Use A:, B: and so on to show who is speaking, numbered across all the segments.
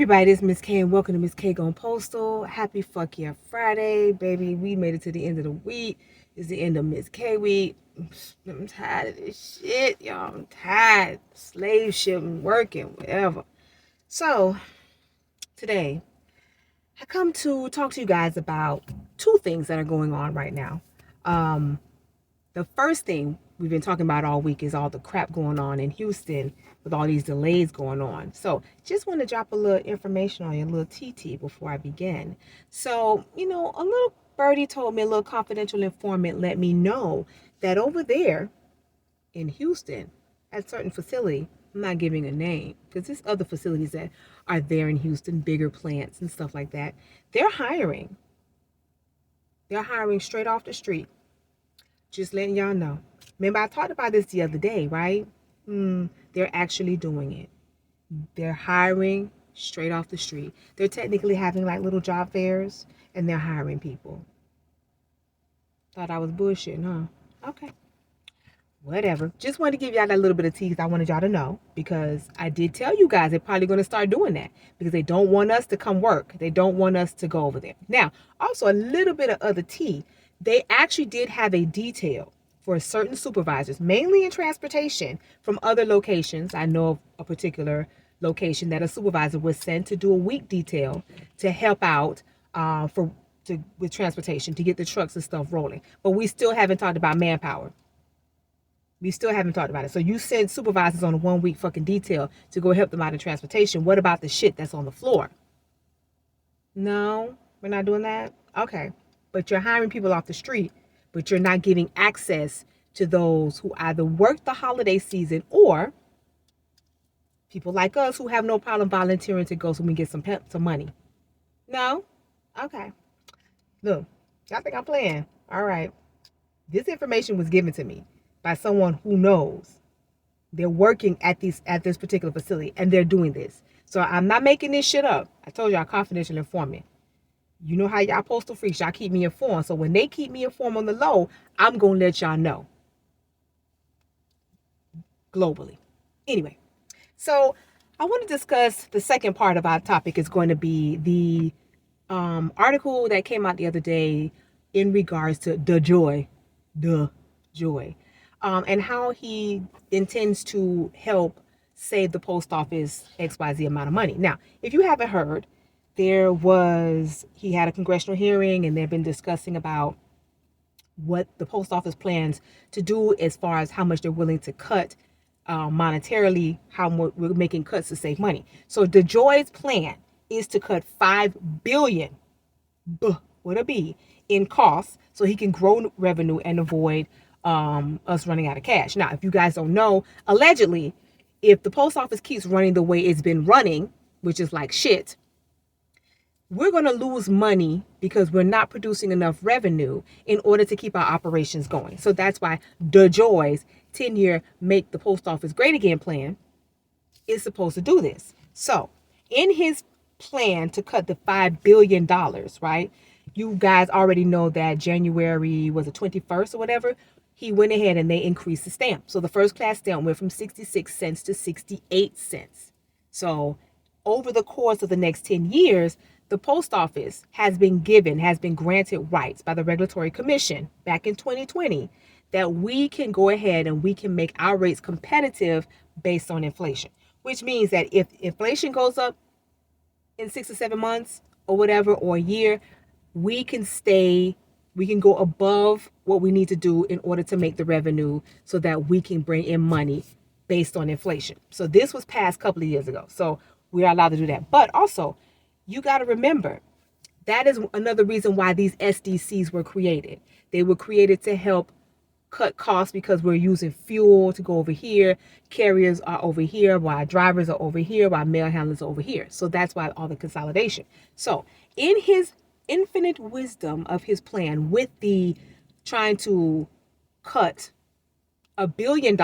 A: everybody, this is Miss K and welcome to Miss K on Postal. Happy fuck yeah Friday, baby. We made it to the end of the week. It's the end of Miss K week. I'm tired of this shit, y'all. I'm tired. Slave shipping, working, whatever. So, today, I come to talk to you guys about two things that are going on right now. Um, the first thing we've been talking about all week is all the crap going on in Houston with all these delays going on. So just want to drop a little information on you, a little TT before I begin. So, a little birdie told me, a little confidential informant let me know that over there in Houston, at a certain facility, I'm not giving a name because there's other facilities that are there in Houston, bigger plants and stuff like that. They're hiring. They're hiring straight off the street. Just letting y'all know. Remember, I talked about this the other day, right? They're actually doing it. They're hiring straight off the street. They're technically having like little job fairs and they're hiring people. Thought I was bullshitting, huh? Okay. Whatever. Just wanted to give y'all that little bit of tease I wanted y'all to know because I did tell you guys they're probably going to start doing that because they don't want us to come work. They don't want us to go over there. Now, also a little bit of other tea. They actually did have a detail for certain supervisors, mainly in transportation from other locations. I know of a particular location that a supervisor was sent to do a week detail to help out with transportation to get the trucks and stuff rolling. But we still haven't talked about manpower. We still haven't talked about it. So you send supervisors on a 1 week fucking detail to go help them out in transportation. What about the shit that's on the floor? No, we're not doing that. Okay. But you're hiring people off the street, but you're not giving access to those who either work the holiday season or people like us who have no problem volunteering to go so we can get some money. No? Okay. Look, y'all think I'm playing. All right. This information was given to me by someone who knows. They're working at this particular facility and they're doing this. So I'm not making this shit up. I told y'all confidential informant. You know how y'all postal freaks, y'all keep me informed. So when they keep me informed on the low, I'm going to let y'all know globally. Anyway, so I want to discuss the second part of our topic is going to be the article that came out the other day in regards to the joy, and how he intends to help save the post office XYZ amount of money. Now, if you haven't heard, he had a congressional hearing and they've been discussing about what the post office plans to do as far as how much they're willing to cut monetarily, how much we're making cuts to save money. So DeJoy's plan is to cut $5 billion with a B in costs so he can grow revenue and avoid us running out of cash. Now, if you guys don't know, allegedly, if the post office keeps running the way it's been running, which is like shit, we're going to lose money because we're not producing enough revenue in order to keep our operations going. So that's why DeJoy's 10-year Make the Post Office Great Again plan is supposed to do this. So in his plan to cut the $5 billion, right? You guys already know that January was the 21st or whatever. He went ahead and they increased the stamp. So the first class stamp went from 66 cents to 68 cents. So over the course of the next 10 years, the post office has been granted rights by the Regulatory Commission back in 2020 that we can go ahead and we can make our rates competitive based on inflation, which means that if inflation goes up in 6 or 7 months or whatever, or a year, we can go above what we need to do in order to make the revenue so that we can bring in money based on inflation. So this was passed a couple of years ago. So we are allowed to do that. But also, you got to remember, that is another reason why these SDCs were created. They were created to help cut costs because we're using fuel to go over here. Carriers are over here, while drivers are over here, while mail handlers are over here. So that's why all the consolidation. So in his infinite wisdom of his plan with the trying to cut $1 billion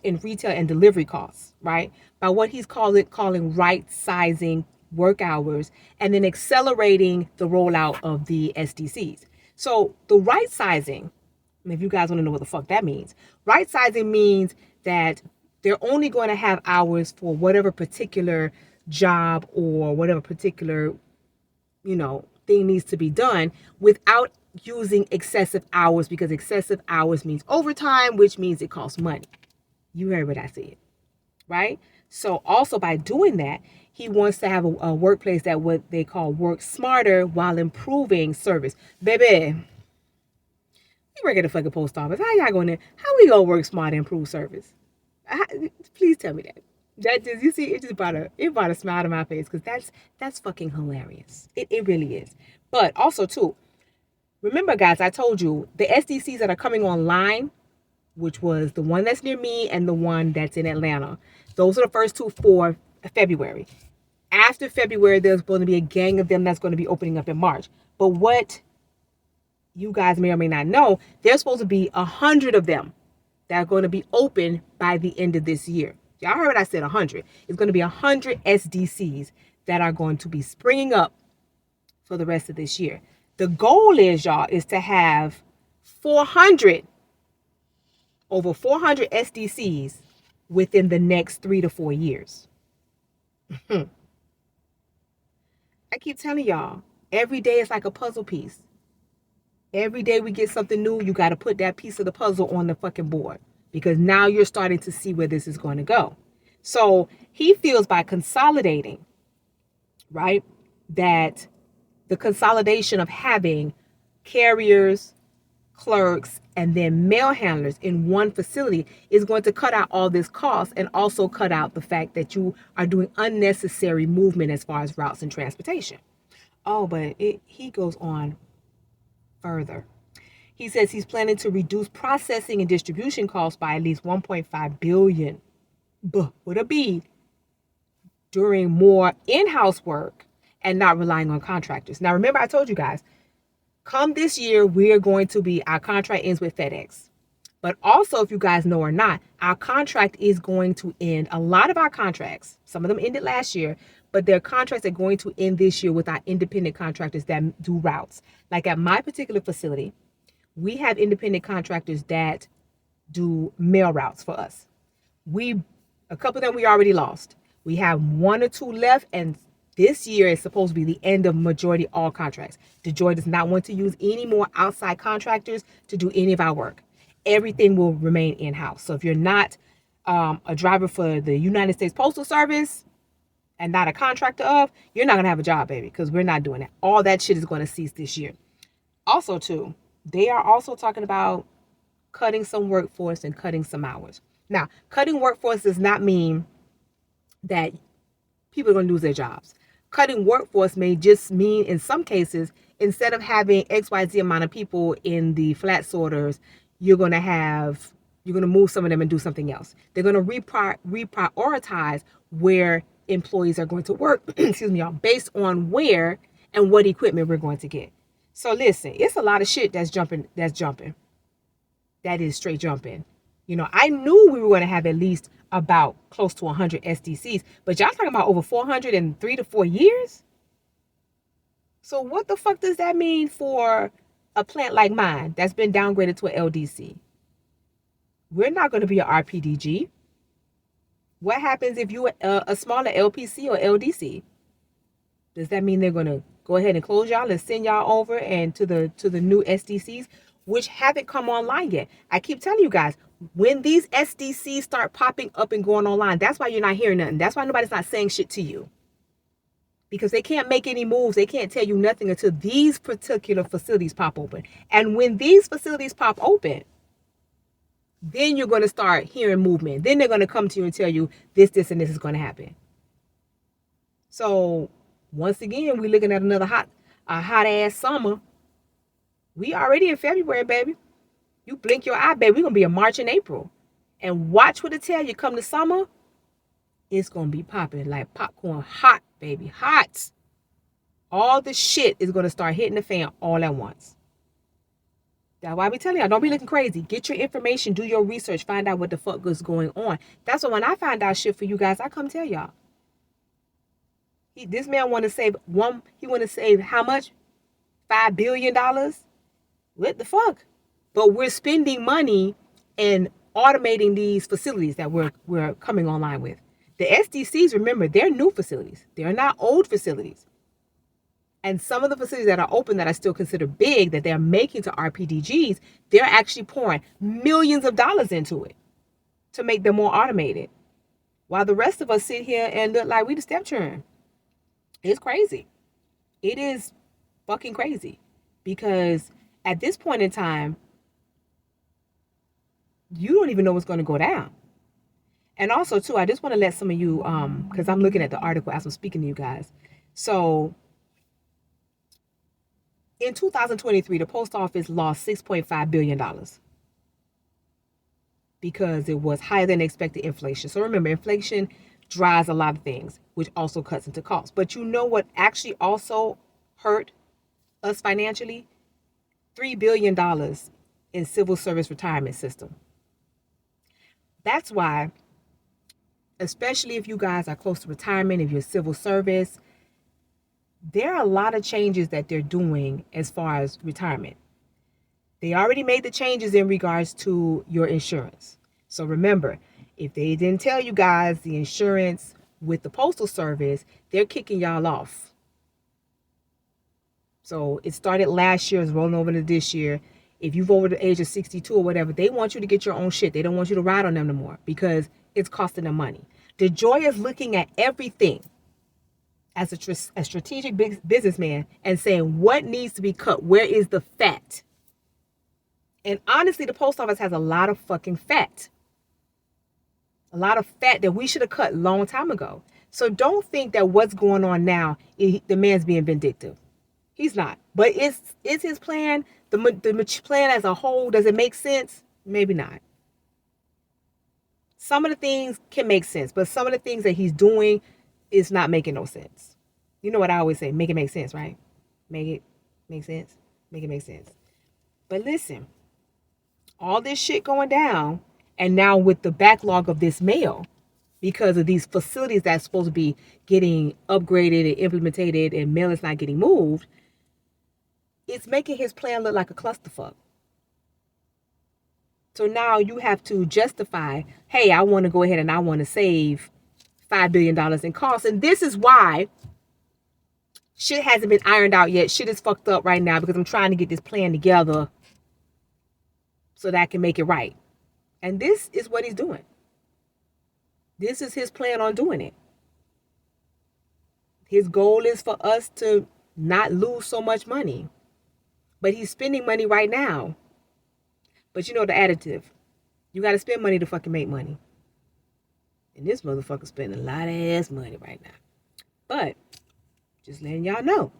A: in retail and delivery costs, right? By what he's calling right sizing work hours and then accelerating the rollout of the SDCs. So the right sizing, if you guys want to know what the fuck that means, right sizing means that they're only going to have hours for whatever particular job or whatever particular, thing needs to be done without using excessive hours, because excessive hours means overtime, which means it costs money. You heard what I said, right? So also by doing that, he wants to have a workplace that what they call work smarter while improving service. Baby, we work at the fucking post office. How y'all going to, how we gonna work smart and improve service? Please tell me that. That just, you see, it brought a smile to my face, because that's fucking hilarious. It really is. But also too, remember guys, I told you the SDCs that are coming online, which was the one that's near me and the one that's in Atlanta. Those are the first two for February. After February, there's going to be a gang of them that's going to be opening up in March. But what you guys may or may not know, there's supposed to be 100 of them that are going to be open by the end of this year. Y'all heard what I said, 100. It's going to be 100 SDCs that are going to be springing up for the rest of this year. The goal is, y'all, is to have 400, over 400 SDCs within the next 3 to 4 years. I keep telling y'all, every day is like a puzzle piece. Every day we get something new, you got to put that piece of the puzzle on the fucking board, because now you're starting to see where this is going to go. So he feels by consolidating, right, that the consolidation of having carriers, clerks, and then mail handlers in one facility is going to cut out all this cost, and also cut out the fact that you are doing unnecessary movement as far as routes and transportation. Oh, but he goes on further. He says he's planning to reduce processing and distribution costs by at least 1.5 billion with a B during more in-house work and not relying on contractors. Now, remember, I told you guys, come this year, we're going to be, our contract ends with FedEx. But also, if you guys know or not, our contract is going to end. A lot of our contracts, some of them ended last year, but their contracts are going to end this year with our independent contractors that do routes. Like at my particular facility, we have independent contractors that do mail routes for us. A couple of them we already lost. We have one or two left, and this year is supposed to be the end of majority all contracts. DeJoy does not want to use any more outside contractors to do any of our work. Everything will remain in-house. So if you're not a driver for the United States Postal Service and not a contractor of, you're not going to have a job, baby, because we're not doing that. All that shit is going to cease this year. Also, too, they are also talking about cutting some workforce and cutting some hours. Now, cutting workforce does not mean that people are going to lose their jobs. Cutting workforce may just mean, in some cases, instead of having XYZ amount of people in the flat sorters, you're going to move some of them and do something else. They're going to reprioritize where employees are going to work, excuse me, y'all, based on where and what equipment we're going to get. So listen, it's a lot of shit that's jumping. That is straight jumping. I knew we were going to have at least about close to 100 SDCs, but y'all talking about over 400 in 3 to 4 years? So what the fuck does that mean for a plant like mine that's been downgraded to an LDC? We're not going to be an RPDG. What happens if you're a smaller LPC or LDC? Does that mean they're going to go ahead and close y'all and send y'all over and to the new SDCs, which haven't come online yet? I keep telling you guys, when these SDCs start popping up and going online, that's why you're not hearing nothing. That's why nobody's not saying shit to you. Because they can't make any moves. They can't tell you nothing until these particular facilities pop open. And when these facilities pop open, then you're going to start hearing movement. Then they're going to come to you and tell you this, and this is going to happen. So once again, we're looking at another hot ass summer. We already in February, baby. You blink your eye, baby, we're going to be in March and April. And watch what it tell you. Come the summer, it's going to be popping like popcorn. Hot, baby. Hot. All the shit is going to start hitting the fan all at once. That's why we telling y'all, don't be looking crazy. Get your information. Do your research. Find out what the fuck is going on. That's why when I find out shit for you guys, I come tell y'all. This man want to save he want to save how much? $5 billion? What the fuck? But we're spending money and automating these facilities that we're coming online with. The SDCs, remember, they're new facilities. They're not old facilities. And some of the facilities that are open that are still considered big that they're making to RPDGs, they're actually pouring millions of dollars into it to make them more automated. While the rest of us sit here and look like we the step children. It's crazy. It is fucking crazy. Because at this point in time, you don't even know what's going to go down. And also, too, I just want to let some of you, because I'm looking at the article as I'm speaking to you guys. So, in 2023, the post office lost $6.5 billion because it was higher than expected inflation. So, remember, inflation drives a lot of things, which also cuts into costs. But you know what actually also hurt us financially? $3 billion in civil service retirement system. That's why, especially if you guys are close to retirement, if you're civil service, there are a lot of changes that they're doing as far as retirement. They already made the changes in regards to your insurance. So remember, if they didn't tell you guys the insurance with the Postal Service, they're kicking y'all off. So it started last year, it's rolling over to this year. If you've over the age of 62 or whatever, they want you to get your own shit. They don't want you to ride on them no more because it's costing them money. The joy is looking at everything as a strategic businessman and saying what needs to be cut. Where is the fat? And honestly, the post office has a lot of fucking fat. A lot of fat that we should have cut a long time ago. So don't think that what's going on now, the man's being vindictive. He's not. But is his plan, the plan as a whole, does it make sense? Maybe not. Some of the things can make sense, but some of the things that he's doing is not making no sense. You know what I always say, make it make sense, right? Make it make sense. Make it make sense. But listen, all this shit going down, and now with the backlog of this mail, because of these facilities that's supposed to be getting upgraded and implemented and mail is not getting moved, it's making his plan look like a clusterfuck. So now you have to justify, hey, I want to go ahead and I want to save $5 billion in costs. And this is why shit hasn't been ironed out yet. Shit is fucked up right now because I'm trying to get this plan together so that I can make it right. And this is what he's doing. This is his plan on doing it. His goal is for us to not lose so much money. But he's spending money right now. But you know the additive. You got to spend money to fucking make money. And this motherfucker spending a lot of ass money right now. But just letting y'all know.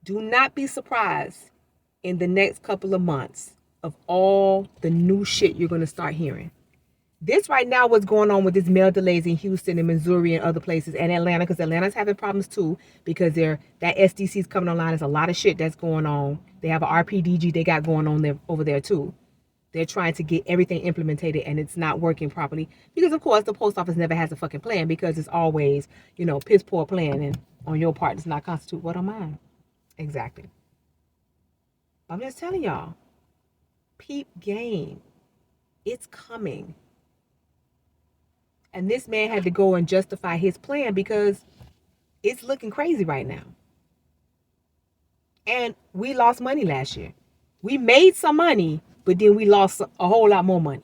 A: Do not be surprised in the next couple of months of all the new shit you're going to start hearing. This right now, what's going on with these mail delays in Houston and Missouri and other places and Atlanta, because Atlanta's having problems too, because that SDC is coming online. There's a lot of shit that's going on. They have an RPDG they got going on there over there too. They're trying to get everything implemented and it's not working properly because, of course, the post office never has a fucking plan because it's always, piss poor plan and on your part does not constitute what on mine. Exactly. I'm just telling y'all, peep game. It's coming. And this man had to go and justify his plan because it's looking crazy right now. And we lost money last year. We made some money, but then we lost a whole lot more money.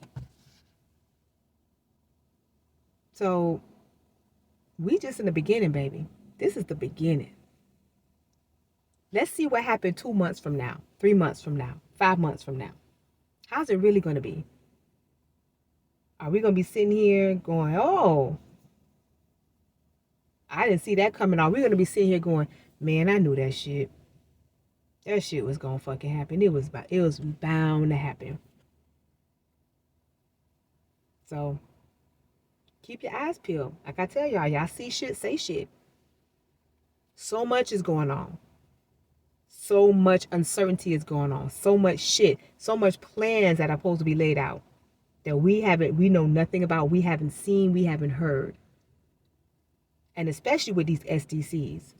A: So we just in the beginning, baby. This is the beginning. Let's see what happened 2 months from now, 3 months from now, 5 months from now. How's it really going to be? Are we going to be sitting here going, oh, I didn't see that coming? Are we going to be sitting here going, man, I knew that shit. That shit was going to fucking happen. It was bound to happen. So keep your eyes peeled. Like I tell y'all see shit, say shit. So much is going on. So much uncertainty is going on. So much shit. So much plans that are supposed to be laid out that we know nothing about, we haven't seen, we haven't heard. And especially with these SDCs.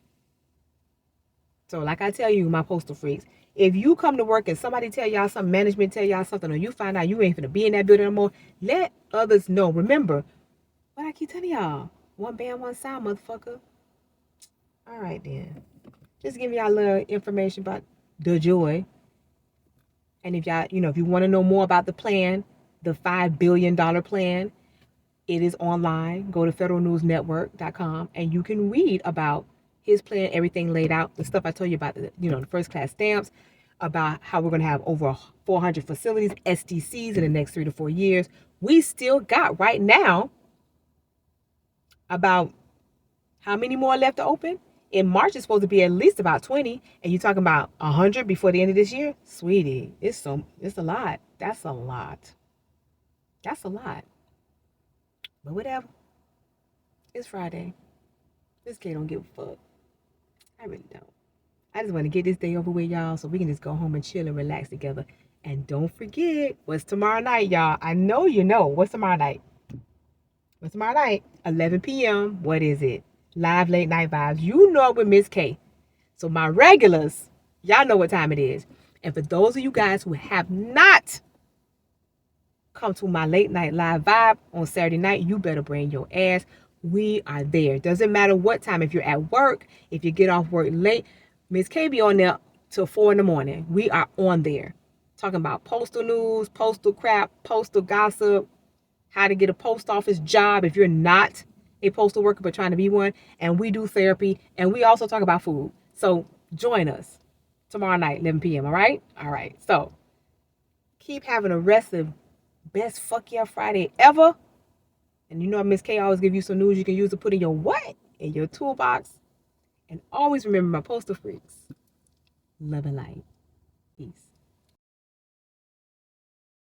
A: So like I tell you, my postal freaks, if you come to work and somebody tell y'all something, management tell y'all something, or you find out you ain't finna be in that building no more, let others know. Remember, what I keep telling y'all. One band, one sound, motherfucker. All right, then. Just giving y'all a little information about the joy. And if y'all, if you want to know more about the plan, the $5 billion plan, it is online. Go to federalnewsnetwork.com and you can read about his plan, everything laid out, the stuff I told you about, the first class stamps, about how we're going to have over 400 facilities, SDCs in the next 3 to 4 years. We still got right now about how many more left to open? In March, it's supposed to be at least about 20, and you're talking about 100 before the end of this year? Sweetie, it's a lot. That's a lot. That's a lot. But whatever. It's Friday. This kid don't give a fuck. I really don't. I just want to get this day over with, y'all, so we can just go home and chill and relax together. And don't forget, what's tomorrow night, y'all? I know you know. What's tomorrow night? What's tomorrow night? 11 p.m. What is it? Live Late Night Vibes. You know it with Miss K. So my regulars, y'all know what time it is. And for those of you guys who have not come to my late night live vibe on Saturday night, you better bring your ass. We are there. Doesn't matter what time. If you're at work, if you get off work late, Miss K be on there till 4 in the morning. We are on there. Talking about postal news, postal crap, postal gossip, how to get a post office job if you're not a postal worker but trying to be one. And we do therapy. And we also talk about food. So join us tomorrow night, 11 p.m. All right? All right. So keep having a restive best fuck yeah Friday ever. And Miss K always give you some news you can use to put in your what? In your toolbox. And always remember, my postal freaks, love and light. Peace.